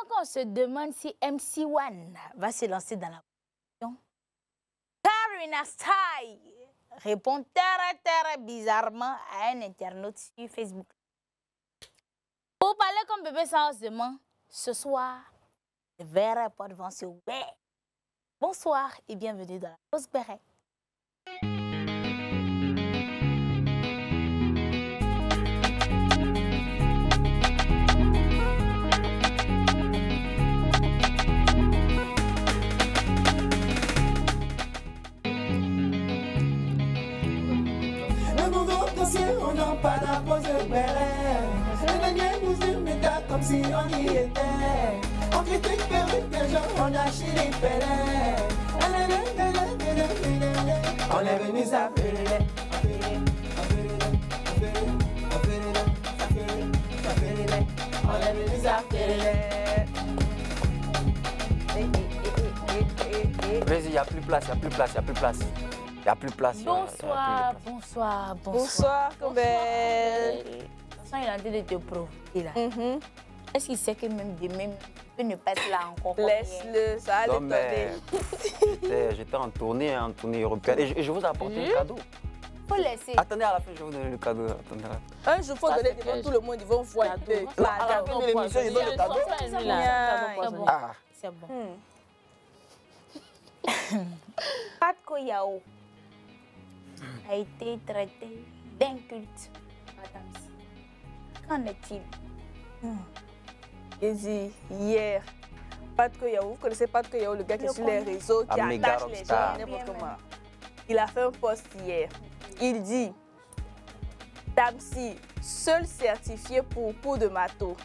Donc, on se demande si MC1 va se lancer dans la production. Karina Style répond très bizarrement à un internaute sur Facebook. Pour parler comme bébé sérieusement, ce soir, le verre pas devant ce ouais. Bonsoir et bienvenue dans la pause Béret. On n'en pas la pause Béret. Les manières nous imitent comme si on y était. On critique perruque des gens, on a chié les pélés. On est venu s'appeler. On est venu s'appeler. Vas-y, il n'y a plus de place, il n'y a plus de place, il n'y a plus de place. Il n'y a plus de place. Bonsoir. Bonsoir, Combel. De toute façon, il est en train de te provoquer là. Est-ce qu'il sait que même demain, il peut ne pas être là encore? Laisse-le, ça allait donner. J'étais en tournée européenne et je vous ai apporté un cadeau. Faut laisser. Attendez, à la fin, je vais vous donner le cadeau. Attendez. Un jour, il faut donner devant tout le monde, ils vont voir un peu. À la fin de l'émission, ils donnent le cadeau. C'est bon. Patko Yao a été traité d'inculte par Damsi. Qu'en est-il? Il dit hier, Patko Yao, vous connaissez Patko Yao, le gars qui est sur les réseaux, qui attache les gens n'importe comment. Il a fait un post hier. Il dit Damsi, seul certifié pour Pou de Mato,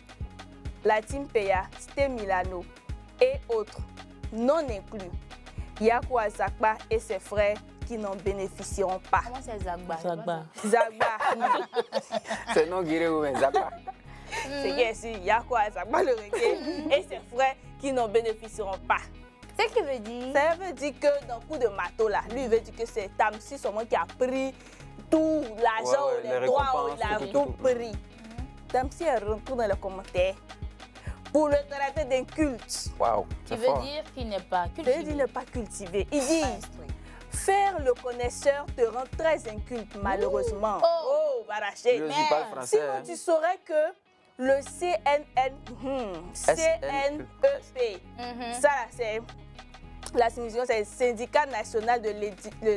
la Team Peya, Sté Milano et autres, non inclus. Yakou Azakba et ses frères qui n'en bénéficieront pas. Comment c'est Zagba? Zagba. C'est non guéri ou mais Zagba. C'est que si Yakou Azakba le reggae et ses frères qui n'en bénéficieront pas. C'est ce qu'il veut dire? Ça veut dire que dans le coup de Mato là, lui il veut dire que c'est Damsi seulement qui a pris tout l'argent ou les droits, il a tout pris. Damsi est rentré dans les commentaires pour le traiter d'inculte. Waouh, il veut dire qu'il n'est pas cultivé. Il veut dire qu'il n'est pas cultivé. Il dit, faire le connaisseur te rend très inculte, malheureusement. Oh, Baraché. Mais sinon, tu saurais que le CNEP, ça c'est la signification, c'est le Syndicat national de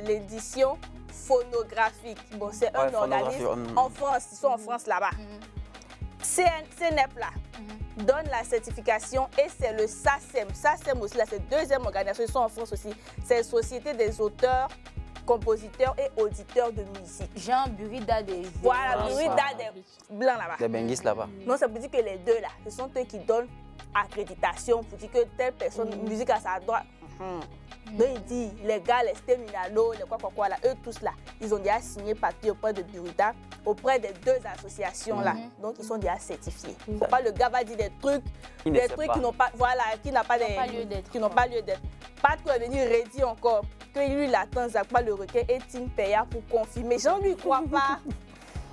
l'édition phonographique. Bon, c'est un organisme en France, ils sont en France là-bas. CNEP là donne la certification et c'est le SACEM. SACEM aussi, là, c'est deuxième organisation, ils sont en France aussi. C'est la Société des auteurs, compositeurs et auditeurs de musique. Jean Burida des... Voilà, Burida des blancs là-bas. Des benguistes là-bas. Non, ça veut dire que les deux là, ce sont eux qui donnent accréditation pour dire que telle personne, musique à sa droite. Donc il dit, les gars, les Sté Milano, les quoi là, eux tous là, ils ont déjà signé papier auprès de Burida, auprès des deux associations là. Donc ils sont déjà certifiés. Faut pas le gars va dire des trucs qui n'ont pas, voilà, qui n'ont pas lieu d'être. Pas de quoi venir redire encore que lui il attend Zagba le requin et Team Peya pour confirmer. Les gens lui croient pas.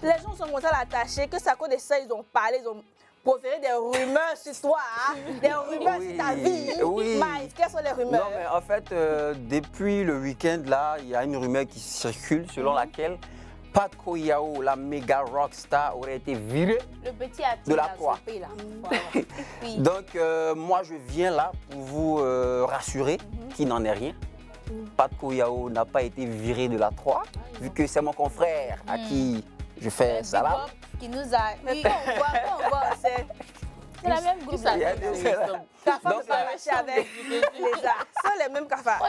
Les gens sont comme ça attachés que ça à cause de ça ils ont parlé, ils ont proféré des rumeurs sur toi, hein? Des rumeurs sur ta vie. Oui. Quelles sont les rumeurs? Non, mais en fait, depuis le week-end, là, il y a une rumeur qui circule selon laquelle Patko Yao, la méga rockstar, aurait été virée de la Croix. Donc, moi, je viens là pour vous rassurer qu'il n'en est rien. Patko Yao n'a pas été viré de la Croix, vu que c'est mon confrère à qui je fais salam. Qui nous a... Mais on voit, c'est la même groupe. Ta femme peut marcher avec les arts. C'est les mêmes cafards.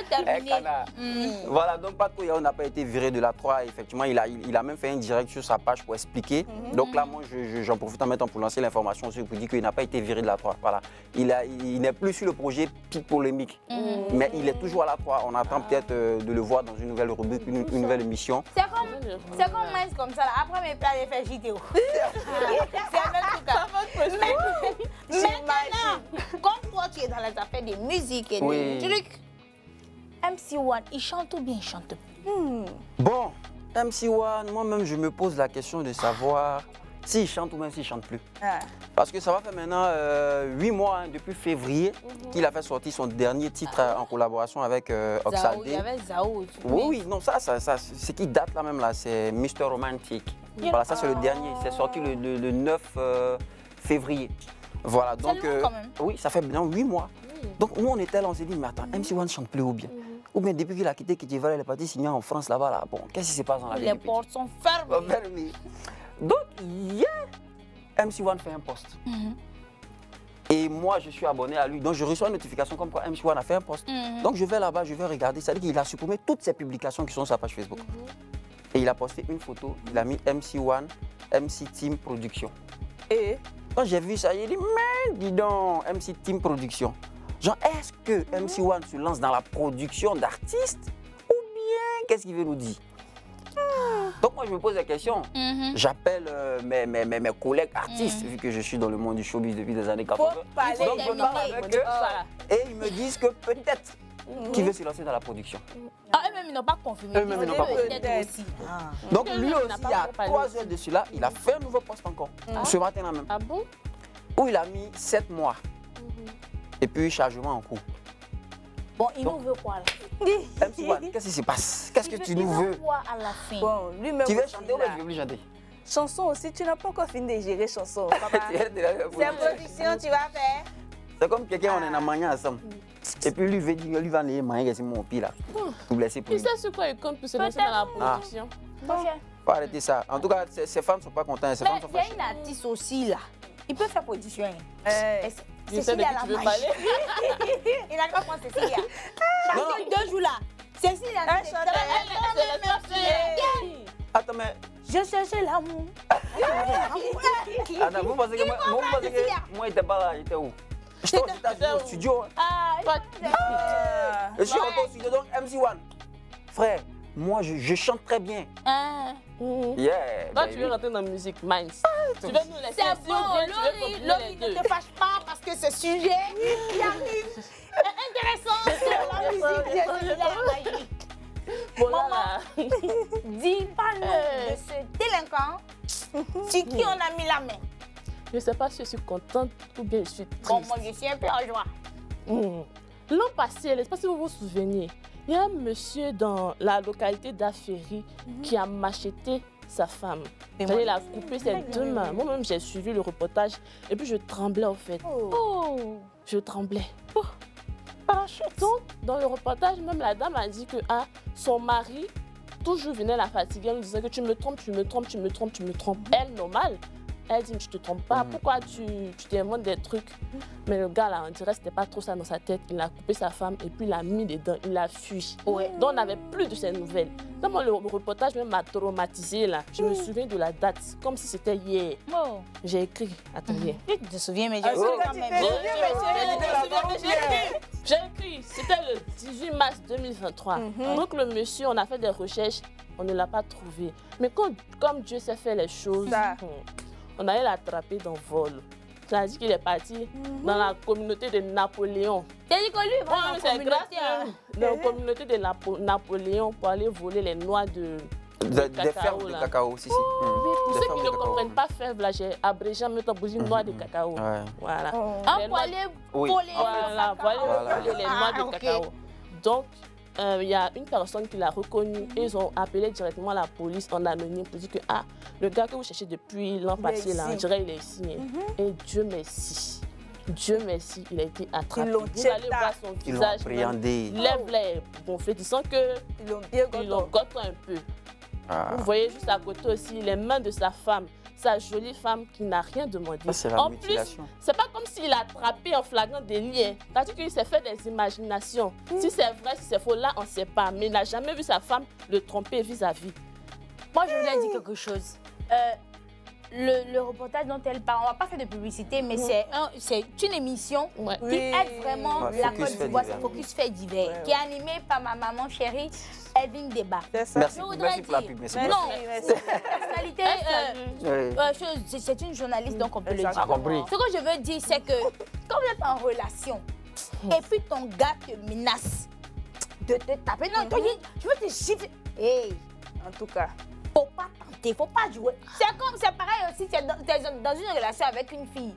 Voilà, donc Patko Yao n'a pas été viré de la 3. Effectivement, il a même fait un direct sur sa page pour expliquer. Donc là, moi, j'en profite en même temps pour lancer l'information aussi pour dire qu'il n'a pas été viré de la 3. Voilà. Il n'est plus sur le projet Petite Polémique. Mais il est toujours à la 3. On attend peut-être de le voir dans une nouvelle rubrique, une nouvelle émission. C'est comme moi, comme ça. Là. Après mes plats, j'ai fait JTO. C'est le même truc. Maintenant, comme toi, tu es dans les affaires de musique et de trucs, MC1, il chante ou bien il chante pas? Bon, MC1, moi-même, je me pose la question de savoir s'il chante ou même s'il ne chante plus. Parce que ça va faire maintenant 8 mois, hein, depuis février, qu'il a fait sortir son dernier titre en collaboration avec Oxaldé. Il y avait Zao. Oui, non, ça ce qui date là même, là, c'est Mr. Romantic. Voilà, ça c'est le dernier. C'est sorti le 9 février. Voilà, donc. Quand même. Oui, ça fait maintenant 8 mois. Donc nous, on était là, on s'est dit, mais attends, MC1 ne chante plus ou bien? Ou bien depuis qu'il a quitté Kidjivala, il est parti signer en France là-bas. Là. Bon, qu'est-ce qui se passe dans la vie? Les portes sont fermées. Donc, hier, MC1 fait un post. Et moi, je suis abonné à lui. Donc, je reçois une notification comme quoi MC1 a fait un post. Donc, je vais là-bas, je vais regarder. Ça veut dire qu'il a supprimé toutes ses publications qui sont sur sa page Facebook. Et il a posté une photo. Il a mis MC1, MC Team Production. Et quand j'ai vu ça, j'ai dit, mais dis donc, MC Team Production. Genre, est-ce que MC1 se lance dans la production d'artistes ou bien qu'est-ce qu'il veut nous dire? Donc moi je me pose la question, j'appelle mes collègues artistes, vu que je suis dans le monde du showbiz depuis des années 80. Donc je parle avec eux et ils me disent que peut-être qu'il veut se lancer dans la production. Ah, eux-mêmes ils n'ont pas confirmé. Eux-mêmes ils n'ont pas confirmé. Donc lui aussi, il y a 3 heures de cela, il a fait un nouveau post encore, ce matin-là même. Ah bon? Où il a mis 7 mois. Et puis chargement en cours. Bon, il nous veut quoi là? MC1, qu'est-ce qui se passe? Qu'est-ce que tu nous veux? Quoi à la fin? Bon, lui-même. Tu veux chanter ou tu veux plus chanter? Chanson aussi, tu n'as pas encore fini de gérer chanson. C'est production, tu vas faire. C'est comme quelqu'un, on est en manière ensemble. Et puis lui veut dire, lui va aller manger, c'est mon pire là. Vous blessez pour lui. Tu sais sur quoi il compte pour se lancer dans la production? Faut arrêter ça. En tout cas, ces femmes ne sont pas contentes. Ces femmes sont fâchées. Il y a une artiste aussi là. Il peut faire production. Je sais de qui tu veux parler. Il n'a pas prendre Cécilia. Parce que 2 jours là, Cécilia, attends, mais. Je cherchais l'amour. Attends, vous pensez que moi, il n'était pas là, il était où? J'étais au studio. Je suis encore au studio, donc MC1. Frère, moi, je chante très bien. Yeah. Toi, tu veux rentrer dans la musique Minds. Tu veux nous laisser. C'est bon, Laurie, ne te fâche pas parce que ce sujet qui arrive est intéressant sur la musique. Maman, dis-moi-nous de ce délinquant sur qui on a mis la main. Je ne sais pas si je suis contente ou bien je suis triste. Bon, moi, je suis un peu en joie. L'an passé, je ne sais pas si vous vous souvenez, il y a un monsieur dans la localité d'Aféry qui a macheté sa femme. Il a coupé ses 2 mains. Moi-même, j'ai suivi le reportage et puis je tremblais en fait. Je tremblais. Donc, dans le reportage, même la dame a dit que son mari toujours venait la fatiguer en lui disant que tu me trompes, tu me trompes, tu me trompes, tu me trompes. Elle, normale. Elle dit, je te trompe pas, pourquoi tu t'inventes des trucs? Mais le gars là, on dirait que c'était pas trop ça dans sa tête. Il a coupé sa femme et puis il l'a mis dedans, il l'a fui. Donc on n'avait plus de ces nouvelles. Donc moi, le reportage même m'a traumatisé là. Je me souviens de la date, comme si c'était hier. J'ai écrit, attendez. Tu te souviens, mais j'ai écrit quand même. J'ai écrit, c'était le 18 mars 2023. Donc le monsieur, on a fait des recherches, on ne l'a pas trouvé. Mais comme Dieu sait faire les choses, on allait l'attraper dans le vol. Ça a dit qu'il est parti dans la communauté de Napoléon. T'as dit que lui, vraiment, c'est grâce dans la communauté de Napoléon pour aller voler les noix de fermes de cacao. Si, si. Pour ceux qui ne comprennent pas fève, là, j'ai abrégé en même temps pour dire noix de cacao. Voilà. Pour aller voler les noix de cacao. Donc, il y a une personne qui l'a reconnu et ils ont appelé directement la police en anonyme pour dire que le gars que vous cherchez depuis l'an passé, là, on dirait qu'il est ici. Et Dieu merci. Dieu merci, il a été attrapé. Vous allez voir son visage, lèvres les gonflés, disant qu'ils l'ont gâté un peu. Vous voyez juste à côté aussi les mains de sa femme. Sa jolie femme qui n'a rien demandé. En plus, c'est pas comme s'il a attrapé en flagrant délit. C'est-à-dire qu'il s'est fait des imaginations. Si c'est vrai, si c'est faux, là, on ne sait pas. Mais il n'a jamais vu sa femme le tromper vis-à-vis. Moi, je voulais dire quelque chose. Le reportage dont elle parle, on ne va pas faire de publicité, mais c'est une émission qui aide vraiment la Côte d'Ivoire, c'est Focus Fait Divers, qui est animée par ma maman chérie, Evelyne Débat. Merci pour la pub. Non, c'est une journaliste, donc on peut le dire. Ce que je veux dire, c'est que quand vous êtes en relation, et puis ton gars te menace de te taper, non, je veux te chiffrer. Hey, en tout cas, faut pas il ne faut pas jouer. C'est pareil aussi, tu es dans une relation avec une fille.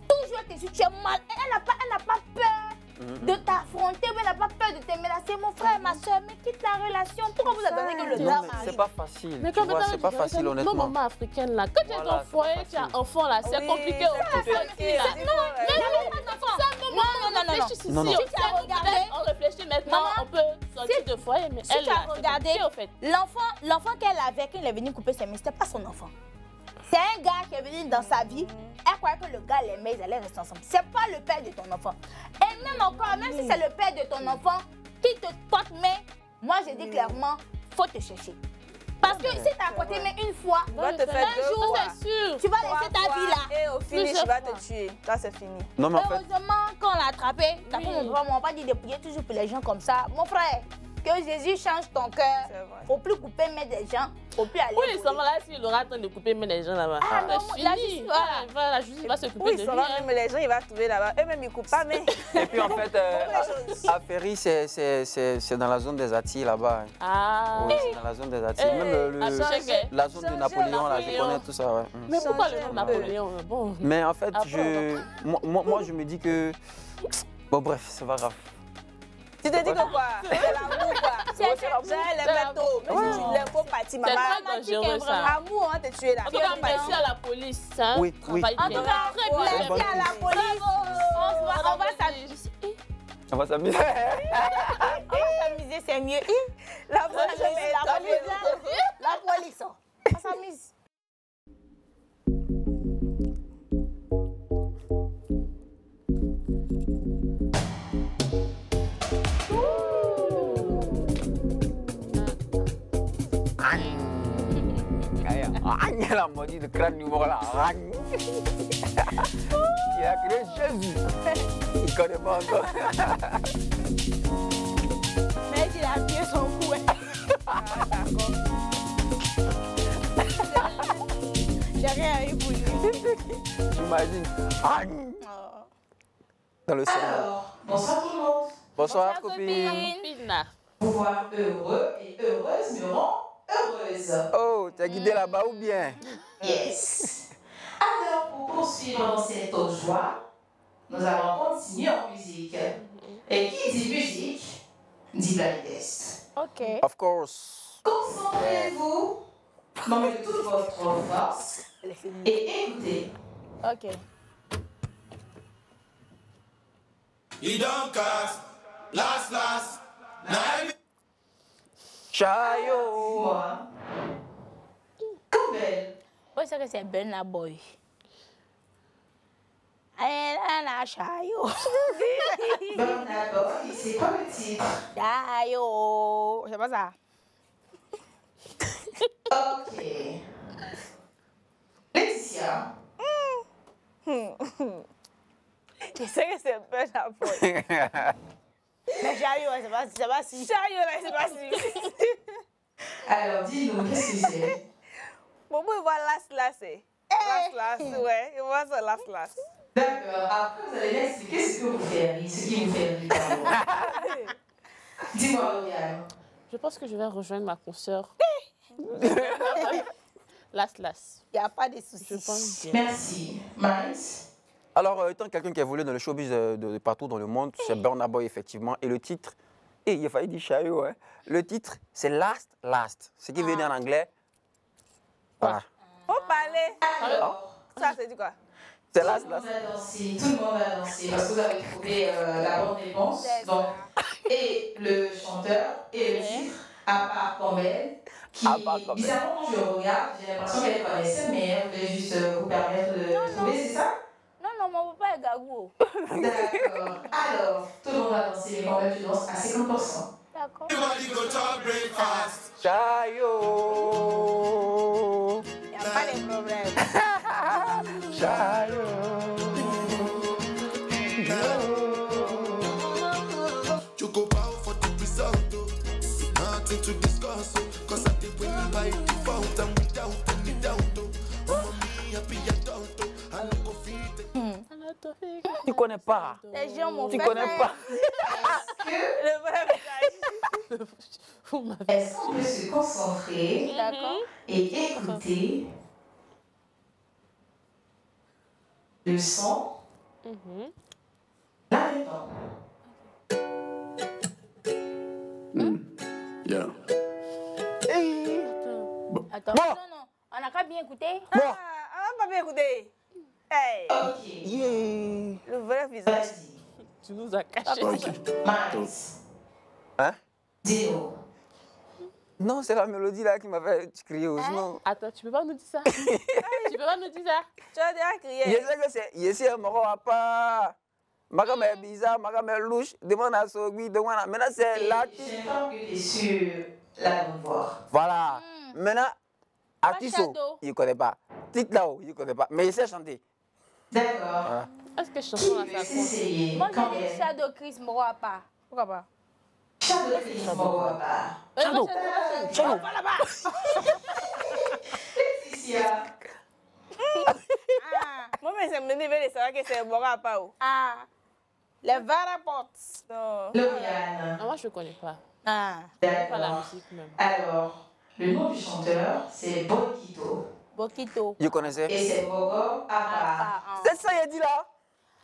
Toujours tu es mal. Elle n'a pas peur de t'affronter, mais elle n'a pas peur de t'aimer. C'est mon frère, ma soeur, mais quitte la relation. Pourquoi vous attendez que le drame arrive? C'est pas facile. Mais c'est pas facile, honnêtement. Non, maman africaine, là, quand tu es dans le foyer, tu as un enfant, là, c'est compliqué. Non. On réfléchit maintenant, on peut sortir de foyer, mais si elle, tu as regardé, l'enfant qu'elle avait, quand il est venu couper ses mains, c'était pas son enfant. C'est un gars qui est venu dans sa vie. Elle croyait que le gars l'aimait, ils allaient rester ensemble. C'est pas le père de ton enfant. Et même encore, même si c'est le père de ton enfant qui te porte main, moi je dis clairement, faut te chercher. Parce que si t'as porté main une fois, un jour, tu vas laisser ta vie là. Et au finish, tu vas te tuer. Ça, c'est fini. Non, mais en fait... Heureusement, quand on l'a attrapé, t'as pas mon papa m'a pas dit de prier toujours pour les gens comme ça. Mon frère, que Jésus change ton cœur. Faut plus couper main des gens. Faut plus aller. Oui, ils sont là, s'il aura le temps de couper main des gens là-bas. Ah non, la justice, la justice va s'occuper de lui. Oui, même les gens, il va trouver là-bas. Eux-mêmes, ils coupent pas, mais... Et puis en fait, à Ferry, c'est dans la zone des Atis là-bas. Ah. Oui, c'est dans la zone des Atis. Même la zone de Napoléon, là, je connais tout ça. Ouais. Mais pourquoi le nom Napoléon? Bon. Mais en fait, moi, je me dis que... Bon, bref, c'est pas grave. Tu te dis que quoi? C'est l'amour, quoi. C'est les métaux. Mais si tu l'aimes, faut partir, maman. C'est très dangereux, ça. Amour, on te tuer là. En tout cas, merci à la police. Ça oui. travaille En bien. tout cas, merci à la police. On va s'amuser. On va s'amuser, c'est mieux. La police. On s'amuse. Elle a maudit le crâne nouveau là. Il a créé Jésus. Il ne connaît pas encore. Mais il a appuyé son cou. D'accord. J'ai rien eu pour lui. J'imagine. Dans le salon. Alors, bonsoir tout le monde. Bonsoir, copine. Vous voir heureux et heureuse me rend heureuse. Oh, tu as guidé là-bas ou bien? Yes. Alors, pour poursuivre dans cette joie, nous allons continuer en musique. Et qui dit musique, dit blind test. Ok. Of course. Concentrez-vous, mettez toute votre force et écoutez. Ok. You don't cast, last, Chayo. Moi, comme belle. Oui, c'est que c'est Burna Boy. Burna Chayo. Burna Boy, c'est quoi le titre? Chayo. C'est pas ça. Ok. Laetitia. Je sais que c'est Burna Boy. Mais Chayo, c'est pas si. Chayo, là, c'est pas si. Alors, dis-nous, qu'est-ce que c'est? Bon, il voit last, ouais. Il voit ça last. D'accord. Après, vous allez m'expliquer ce que vous faites, ce qui vous fait rire. Dis-moi, Lauriane. Je pense que je vais rejoindre ma consoeur. Las. Il n'y a pas de soucis. Je pense bien. Merci. Miles. Alors, étant quelqu'un qui a évolué dans le showbiz de partout dans le monde, c'est Burna Boy, effectivement. Et le titre, il a failli dire Chayo, hein. Le titre, c'est Last. Ce qui veut dire en anglais. Voilà. Faut parler. Alors, ça, c'est du quoi? C'est Last. Tout le monde va danser, parce que vous avez trouvé la bonne réponse. Donc, et le chanteur et le titre, à part Campbell, qui, bizarrement, quand je le regarde, j'ai l'impression qu'elle connaissait, mais elle voulait juste vous permettre de trouver, c'est ça? Non, mon papa est gagou. D'accord. Alors, tout le monde va danser, mais Campbell, tu danses à 50%. D'accord. Chayo. Il n'y a pas de problème. Chayo. Choco power for the result. Nothing to discuss. Cause I did win by default and without any doubt. Mama me happy adult. I don't go feed it. Tu connais pas. Les gens m'ont fait. Tu connais pas. Le vrai message. Est-ce qu'on peut se concentrer et écouter le son là maintenant? Yeah. Attends, non, on n'a qu'à bien écouter. On n'a pas bien écouté. Hey. Ok. Le vrai visage. Tu nous as caché. Max. Hein? Dino. Non, c'est la mélodie là qui m'a fait crier aussi. Non. Attends, tu peux pas nous dire ça? Tu peux pas nous dire ça? Tu as déjà crié. Je sais que c'est ici, Moro pas. Ma gamme est bizarre, ma gamme est louche. Demande à Sogui, demande à. Maintenant, c'est l'artiste. J'informe que tu es sur la bonne voie. Voilà. Maintenant, Atiso, Shadow. il ne connaît pas. Titlao, il ne connaît pas. Mais il sait chanter. D'accord. Voilà. Est-ce que Qui chanson là, veut ça compte? s'essayer? Moi, Quand j'ai dit même. Shadow Chris Moroa pas. Pourquoi pas? Shadow Chris Moroa. Shadow. Shadow. Laetitia. Moi, mais c'est mené de savoir que c'est Bora pas où. Ah, les Varapots. Non. Lauriane. Ah, moi, je ne connais pas. Ah, Pas la D'accord. musique même. Alors, le nom du chanteur, c'est Bokito. Bokito. Je connaissais. Et c'est Bogo Apa. C'est ça, il a dit là.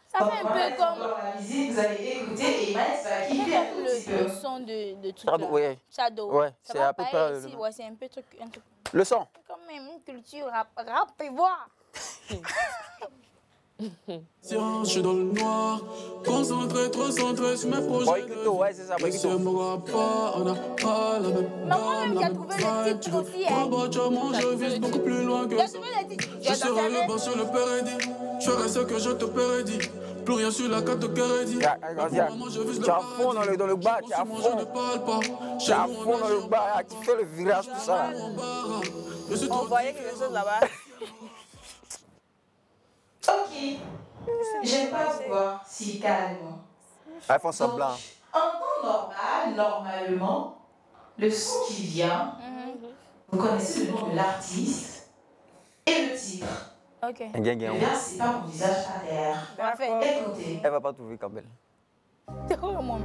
Ça fait un peu comme la musique, vous allez écouter et Maïs va kiffer un tout petit le peu. son de truc Shadow, là. oui. Shadow. Ouais, Ça c'est va à peu pareil près ici, le- ouais, c'est un peu truc. Le son. Quand même une culture rap et voir. Je suis dans le noir, concentré, trop centré sur mes projets. Boykito, ouais, c'est ça, Boykito. C'est moi pas, on n'a pas la même Maman même gamme, qui a la trouvé même le vibe. titre aussi, hein. Je vise beaucoup plus loin que J'ai ça. trouvé le titre. Je serai le bas sur le pérédit. Je ferai ce que je te pérédis. Plus rien sur la carte de Kérédit. Tu as fond dans le bas, tu as Je ne fond. parle pas. Tu as fond dans le bas, tu fais le virage, tout ça. Je suis On trop voyait quelque chose là-bas. Ok. J'aime pas vous voir si calme. Ils font semblant. En temps normal, normalement, le son qui vient, vous connaissez le nom de l'artiste et le titre. Ok. Le bien, c'est pas mon visage à terre. Parfait. Écoutez. Elle va pas trouver quand même. C'est quoi moi?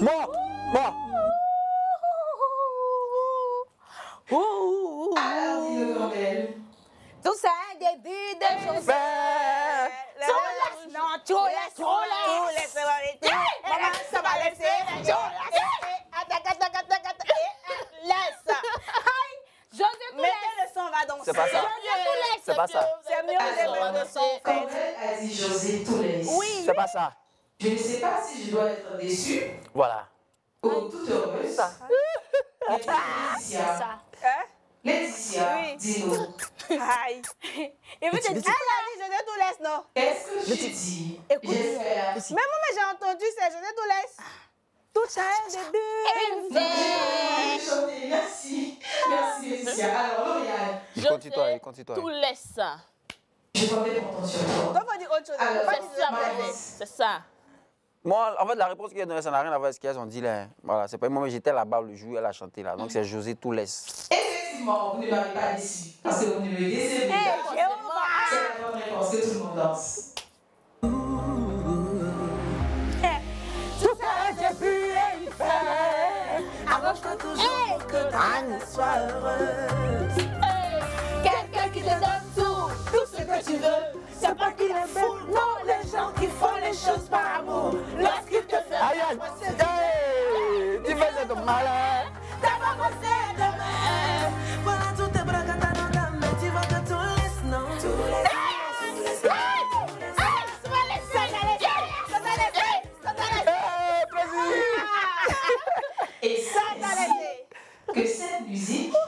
Moi, moi. Alors, dis-le quand même. Tout ça, un début de choses. Non, tu laisses. Maman, ça va laisser. Laisse. José tout Mettez laisse. le son, on va danser. C'est pas ça. José tout laisse. C'est pas ça. C'est mieux de mettre le son. Comme elle a dit José Toulès. Oui. C'est pas ça. Je ne sais pas si je dois être déçue Voilà. ou toute heureuse. Mais Laetitia, Ça. Hein? Laetitia, Oui. dis-nous, Aïe. Il veut te dire, elle a dit, je te tout laisse, non? qu'est-ce que tu dis? Écoute. J'espère. Mais moi, j'ai entendu, c'est je te tout laisse. Tout ça, un début. Je vais chanter. Merci. Merci Laetitia. Alors, Lauriane, Continue-toi, continue-toi. Tout laisse ça. je comptais pour ton sur toi. Donc, faut dire autre chose. Alors, Faut pas C'est dire ça, Maïs. Maïs. C'est ça. Moi, en fait, la réponse qu'il a donnée, ça n'a rien à voir avec ce qu'elles ont dit là. Voilà, c'est pas moi, mais j'étais là-bas le jour où elle a chanté là. Donc c'est José Toulès. Effectivement, vous ne m'avez pas déçu. Parce que vous ne me décevez pas. C'est la bonne réponse que tout le monde danse. Tout ça, un début et une fin. Arrange-toi toujours que Anne soit heureuse. Quelqu'un qui te donne tout ce que tu veux. C'est pas qu'il est fou, non, les gens qui font les choses par amour. Lorsqu'il te fait Aïe, aïe, hey, tu fais cette malin. t'as pas pensé demain. Voilà tous tes bras quand t'as dans ta main, tu vois que tout laisse, non? Tout laisse. Et ça, que cette musique va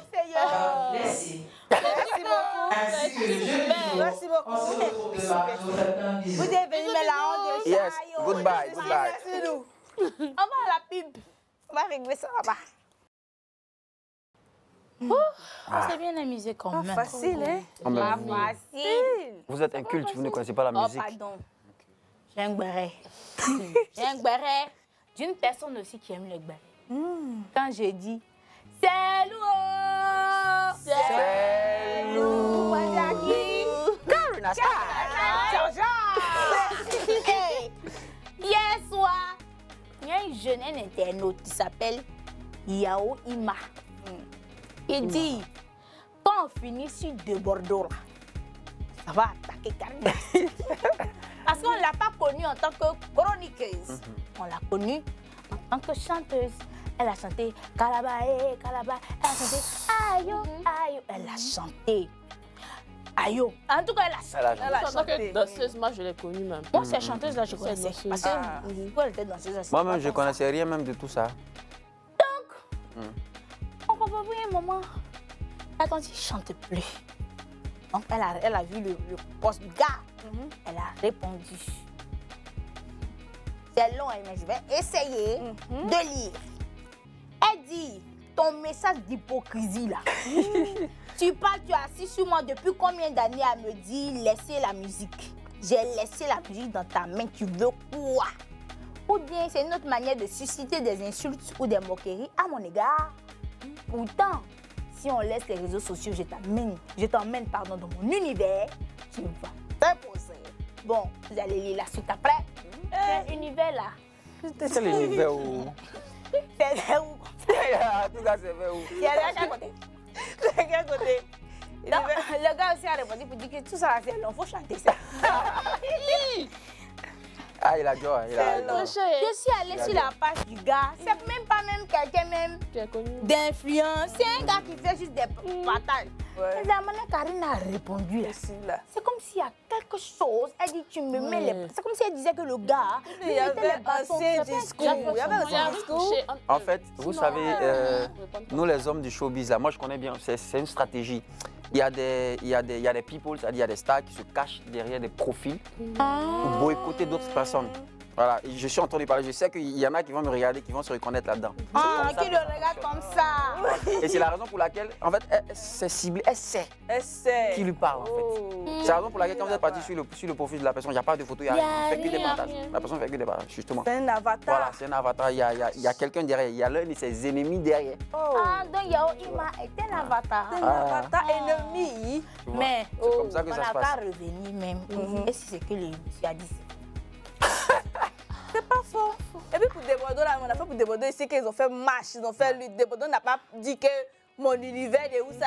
vous laisser. Merci beaucoup. Ainsi que le jeu du jour. Merci beaucoup. On se retrouve demain. Je vous fais plein de bisous. Vous êtes venu mettre la honte de Yes, Chayo. goodbye, goodbye. Merci nous. On va à la pub. On va régler ça là-bas. On s'est bien amusé quand même. Facile, hein? Oh, mais Facile. vous êtes inculte, vous ne connaissez pas la Oh, musique. pardon. J'ai un béret. J'ai un béret d'une personne aussi qui aime le béret. Quand je dis c'est lourd, C'est lourd. Karina Star. Hey, hier soir, il y a un jeune, un internaute qui s'appelle Yao Ima. Il dit, quand on finit sur de Bordeaux, là, ça va attaquer Karina. Parce qu'on ne l'a pas connue en tant que chroniqueuse. On l'a connue en tant que chanteuse. Elle a chanté Calabae, Calabae. Elle a chanté Ayo, Ayo. Elle a chanté Ayo. En tout cas, elle a chanté. En tant que danseuse, moi, je l'ai connue même. Moi, cette chanteuse là, je connaissais. Parce que elle était danseuse. Moi-même, je ne connaissais rien même de tout ça. Donc, on comprend bien un moment. Attends, il ne chante plus. Donc, elle a vu le poste du gars. Elle a répondu. C'est long, mais je vais essayer de lire. Elle dit, ton message d'hypocrisie là. Tu parles, tu es assis sur moi depuis combien d'années à me dire laissez la musique. J'ai laissé la musique dans ta main, tu veux quoi? Ou bien c'est une autre manière de susciter des insultes ou des moqueries à mon égard. Pourtant, si on laisse les réseaux sociaux, je t'emmène dans mon univers, tu vas t'imposer. Bon, vous allez lire la suite après. Quel univers là? C'est l'univers où... C'est où? En tout cas, c'est vers où? Il y a à côté. C'est à quel côté? Donc, le gars aussi a répondu pour dire que tout ça, c'est long, il faut chanter ça. Ah, il a joie, il a joie. Je suis allée sur la page du gars. C'est même pas quelqu'un même d'influence. C'est un gars qui fait juste des partages. Et la manière Karina a répondu là, c'est comme s'il y a quelque chose. Elle dit tu me mets les... C'est comme si elle disait que le gars... Il y avait un discours. Il y avait un discours. En fait, vous savez, nous les hommes du showbiz, là, moi je connais bien, c'est une stratégie. Il y a des people, c'est-à-dire il y a des stars qui se cachent derrière des profils pour boycotter d'autres personnes. Voilà, je suis en train de parler, je sais qu'il y en a qui vont me regarder, qui vont se reconnaître là-dedans. Ah, qui le regarde comme ça. Et c'est la raison pour laquelle, en fait, c'est ciblé, elle sait qui lui parle, en fait. C'est la raison pour laquelle, quand vous êtes parti sur le profil de la personne, il n'y a pas de photo, il n'y a fait que des partages. La personne fait que des partages, justement. C'est un avatar. Voilà, c'est un avatar, il y a quelqu'un derrière, il y a l'un de ses ennemis derrière. Ah, donc Yao Ima est un avatar. Un avatar ennemi. Mais c'est comme ça que on ça se n'a passe. pas revenu même. Et si c'est que le monsieur a dit ça? C'est pas faux. Et puis pour Desbordeaux, là, on a fait pour Desbordeaux ici qu'ils ont fait marche, ils ont fait lutte. Desbordeaux n'a pas dit que mon univers est où ça.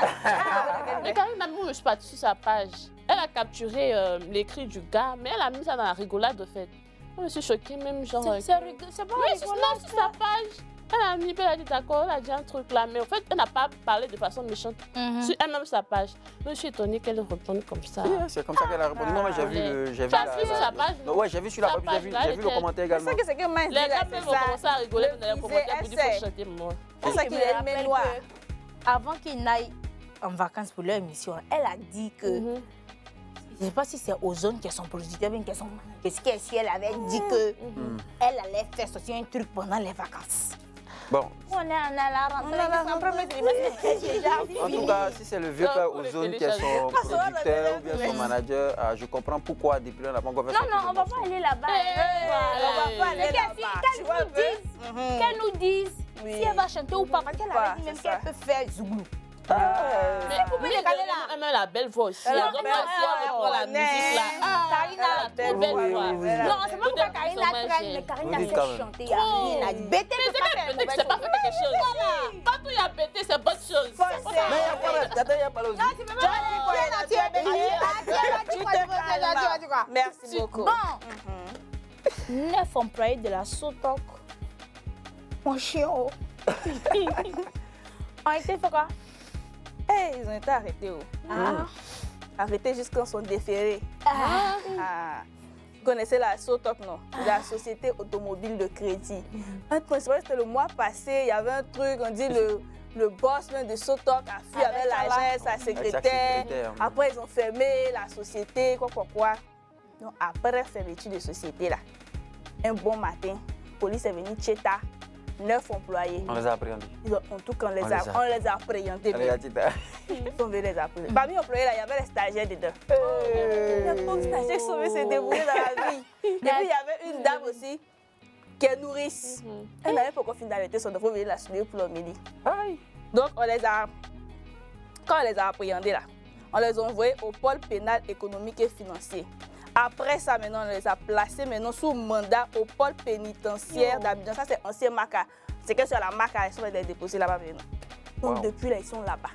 Mais Karina, moi, je suis partie sur sa page. Elle a capturé l'écrit du gars, mais elle a mis ça dans la rigolade de fait. Je me suis choquée, même genre. C'est pas rigolade. Sur sa page. Elle a mis, elle a dit d'accord, elle a dit un truc là, mais en fait, elle n'a pas parlé de façon méchante sur elle-même sa page. Je suis étonnée qu'elle réponde comme ça. Oui, c'est comme ça qu'elle a répondu. Non, mais j'ai vu. Tu as vu sur sa page? Ouais, j'ai vu sur la page, j'ai vu le commentaire également. C'est ce que moi, les gars même vont commencer à rigoler dans les commentaires pour dire qu'il faut chanter moi. C'est ça qu'il est aimé noir. Avant qu'il n'aille en vacances pour leur émission, elle a dit que. Je ne sais pas si c'est Ozone qui est son producteur, bien qu'elle elle avait dit que elle allait faire sortir un truc pendant les vacances. Bon. On est à la rentrée. En tout cas, si c'est le vieux père Ozone qui est son producteur ou bien son manager, je comprends pourquoi depuis là on n'a pas encore fait ça. Non, on ne va pas aller là-bas. On va pas aller là-bas. Qu'elle nous dise si elle va chanter ou pas. Parce qu'elle avait dit même qu'elle peut faire Zouglou. Mais elle a la belle voix aussi. Elle prend la musique là. Karina a la belle voix. Non, c'est pas pourquoi Karina traîne, mais Karina sait chanter. Bété c'est pas fait quelque chose. Partout il y a Bété, c'est bonne chose. Mais il n'y a pas le non, tu peux pas dire quoi. Merci beaucoup. Bon, 9 employés de la Sotok, mon chien, ont été fait quoi? Ils ont été arrêtés. Arrêtés jusqu'à quand sont déférés. Vous connaissez la SOTOC, non? La Société Automobile de Crédit. C'était le mois passé, il y avait un truc, on dit le boss même de SOTOC a fui avec l'agence, sa secrétaire. Après, ils ont fermé la société, quoi. Donc, après fermeture de société, là, un bon matin, la police est venue tchéta. 9 employés. On les a appréhendés. En tout cas, on les a appréhendés. Ils sont venus les appréhender. Parmi les employés, il y avait les stagiaires dedans. Les pauvres stagiaires qui sont venus se débrouiller dans la vie. Et puis, il y avait une dame aussi qui est nourrice. Elle n'avait pas encore fini d'arrêter son enfant, venir la soulever pour le midi. Donc, quand on les a appréhendés là, on les a envoyés au pôle pénal économique et financier. Après ça, maintenant, on les a placés maintenant sous mandat au pôle pénitentiaire d'Abidjan. Ça, c'est ancien Maca. C'est que sur la Maca, ils sont déposés là-bas maintenant. Donc, depuis là, ils sont là-bas.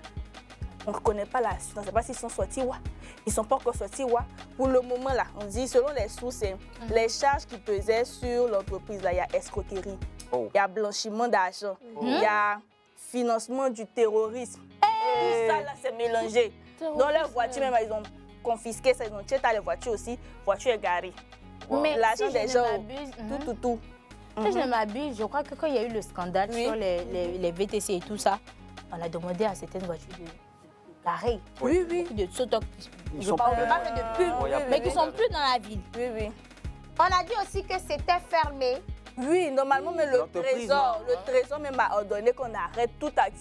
On ne connaît pas la suite. On ne sait pas s'ils sont sortis ou ils ne sont pas encore sortis. Pour le moment, là, on dit, selon les sources, les charges qui pesaient sur l'entreprise, il y a escroquerie, il y a blanchiment d'argent, il y a financement du terrorisme. Tout ça, là, c'est mélangé. Dans leur voiture, même, ils ont confisqué ça, ils ont tué les voitures aussi, voiture égarée. Mais l'argent si des gens, tout. Si je ne m'abuse, je crois que quand il y a eu le scandale sur les VTC et tout ça, on a demandé à certaines voitures de garer. Oui. De je ne parle pas de pub, mais qui ne sont plus dans la ville. Oui. On a dit aussi que c'était fermé. Oui, normalement, mais le trésor même a ordonné qu'on arrête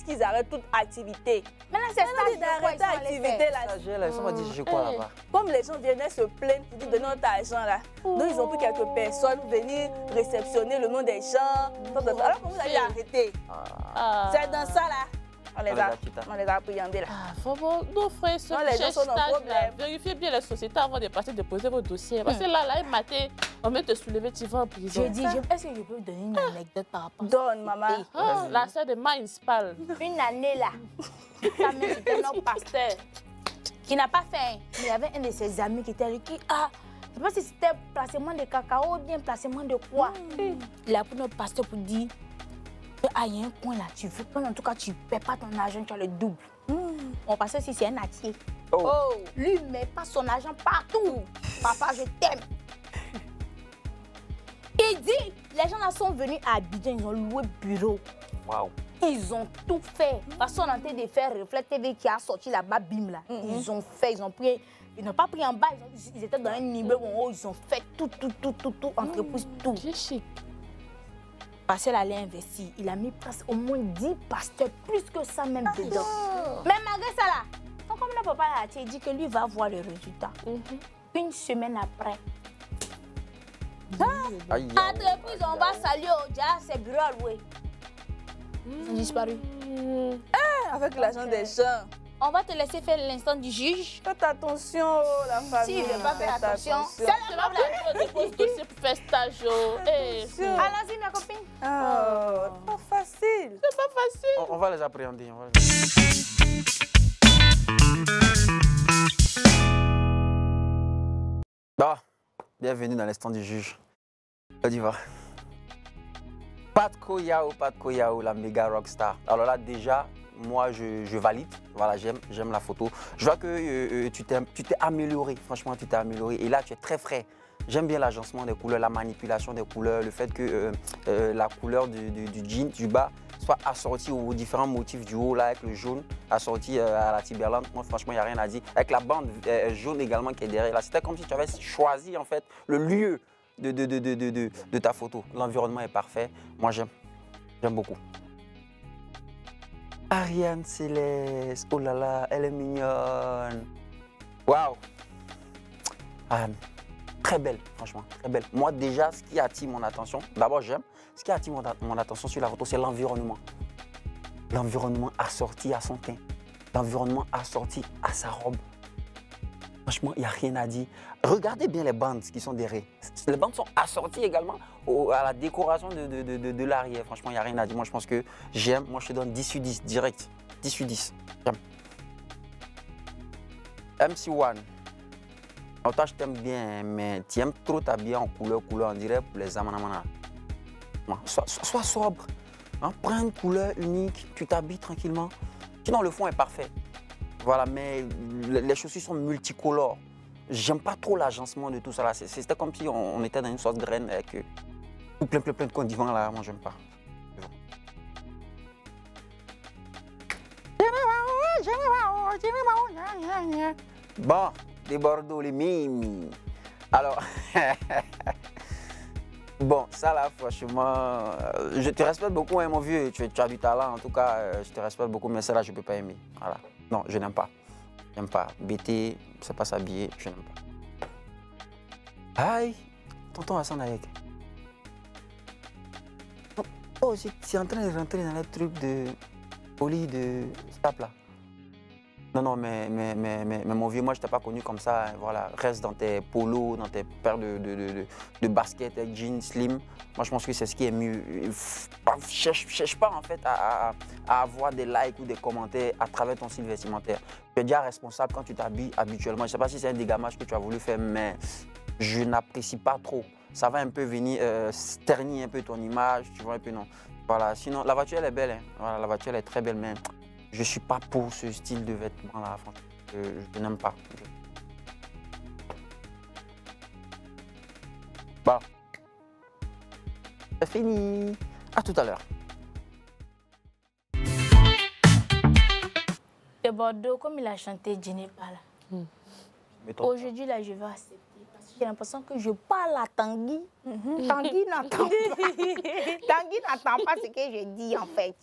qu'ils arrêtent toute activité. Maintenant, c'est ça d'arrêter l'activité là. Ils sont dit quoi là-bas? Comme les gens venaient se plaindre pour dire donner notre argent là. Donc ils ont pris quelques personnes venir réceptionner le nom des gens. Alors comment vous allez arrêter? C'est dans ça là. On les a appréhendés là. Nos frères et sœurs, les gens sont dans le problème. Vérifiez bien les sociétés avant de passer déposer vos dossiers. Parce que là, un matin, on va te soulever, tu vas en prison. Je dis, est-ce que je peux vous donner une anecdote par rapport à ça? Donne, maman. La sœur de Mainz parle. Une année là, sa mère c'était notre pasteur qui n'a pas fait. Mais il y avait un de ses amis qui était là, je ne sais pas si c'était placement de cacao ou bien placement de quoi. Il a pris notre pasteur pour dire, il y a un coin là, tu veux prendre, en tout cas, tu ne paies pas ton argent, tu as le double. Mon pasteur, si c'est un atier, lui ne met pas son argent partout. Papa, je t'aime. Il dit, les gens là sont venus à Abidjan, ils ont loué bureau. Ils ont tout fait. Parce qu'on est en train de faire Reflet TV qui a sorti là-bas, bim là. Ils ont fait, ils ont pris, ils n'ont pas pris en bas, ils étaient dans un immeuble en haut, ils ont fait tout, entreprise, tout. Parce qu'elle allait investir, il a mis presque au moins 10 pasteurs, plus que ça même dedans. Mais malgré ça là, comme le papa a dit que lui va voir le résultat. Une semaine après, entreprise, on va saluer au dia, ses bureaux à louer. Ils ont disparu. Avec l'argent des gens. On va te laisser faire l'instant du juge. Faites attention, la famille. Si je ne vais pas faire attention, c'est le problème. Dépose dossier pour faire stage. Allons-y, ma copine. C'est pas facile. C'est pas facile. On va les appréhender. Bienvenue dans l'instant du juge. Côte d'Ivoire. Pat Koyao, la méga rockstar. Alors là, déjà, moi, je valide. Voilà, j'aime la photo. Je vois que tu t'es amélioré. Franchement, tu t'es amélioré. Et là, tu es très frais. J'aime bien l'agencement des couleurs, la manipulation des couleurs, le fait que la couleur du jean, du bas, soit assortie aux différents motifs du haut, là, avec le jaune, assorti à la Timberland. Moi, franchement, il n'y a rien à dire. Avec la bande jaune également qui est derrière. Là, c'était comme si tu avais choisi, en fait, le lieu de ta photo. L'environnement est parfait. Moi, j'aime beaucoup. Ariane Céleste, oh là là, elle est mignonne. Waouh. Très belle, franchement, très belle. Moi, déjà, ce qui attire mon attention, d'abord, j'aime. Ce qui attire mon attention sur la photo, c'est l'environnement. L'environnement assorti à son teint. L'environnement assorti à sa robe. Franchement, il n'y a rien à dire. Regardez bien les bandes qui sont derrière. Les bandes sont assorties également à la décoration de l'arrière. Franchement, il n'y a rien à dire. Moi, je pense que j'aime. Moi, je te donne 10 sur 10, direct. 10 sur 10. J'aime. MC1. Toi, je t'aime bien, mais tu aimes trop t'habiller en couleur, on dirait pour les amanamana. Sois sobre. Hein? Prends une couleur unique, tu t'habilles tranquillement. Sinon, le fond est parfait. Voilà, mais les chaussures sont multicolores. J'aime pas trop l'agencement de tout ça. C'était comme si on était dans une sorte de graine avec plein de condiments là. Moi, j'aime pas. Bon, des Bordeaux, les mimi. Alors, bon, ça là, franchement, je te respecte beaucoup, hein, mon vieux. Tu as du talent, en tout cas, je te respecte beaucoup, mais ça là, je peux pas aimer. Voilà. Non, je n'aime pas. J'aime pas. BT, c'est pas s'habiller, je n'aime pas. Aïe, tonton Hassan Ayek. Oh, tu es en train de rentrer dans les trucs de folie de Stap là. Non, mais mon vieux, moi, je t'ai pas connu comme ça. Hein, voilà, reste dans tes polos, dans tes paires de baskets avec jeans slim. Moi, je pense que c'est ce qui est mieux. Cherche pas, en fait, à avoir des likes ou des commentaires à travers ton style vestimentaire. Tu es déjà responsable quand tu t'habilles habituellement. Je sais pas si c'est un dégamage que tu as voulu faire, mais je n'apprécie pas trop. Ça va un peu venir ternir un peu ton image, tu vois, un peu non. Voilà, sinon, la voiture, elle est belle. Hein. Voilà, la voiture, elle est très belle, mais je ne suis pas pour ce style de vêtements-là. Je n'aime pas. Bon. C'est fini. À tout à l'heure. De Bordeaux, comme il a chanté, je n'ai pas là. Aujourd'hui, là, je vais accepter. J'ai l'impression que je parle à Tanguy. Tanguy n'entend pas. Tanguy n'entend pas ce que je dis en fait.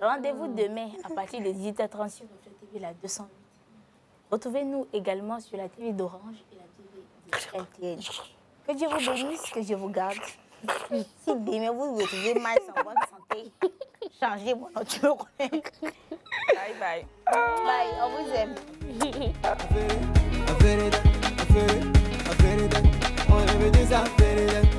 Rendez-vous demain à partir de 18h30 sur votre TV, la 208. Retrouvez-nous également sur la TV d'Orange et la TV de LTN. Que Dieu vous bénisse, que Dieu vous garde. Si demain vous vous retrouvez mal sans bonne santé, changez mon nom, tu me connais. Bye bye. Bye, on vous aime. I feel it, I feel it, I feel it, I feel it, I feel it,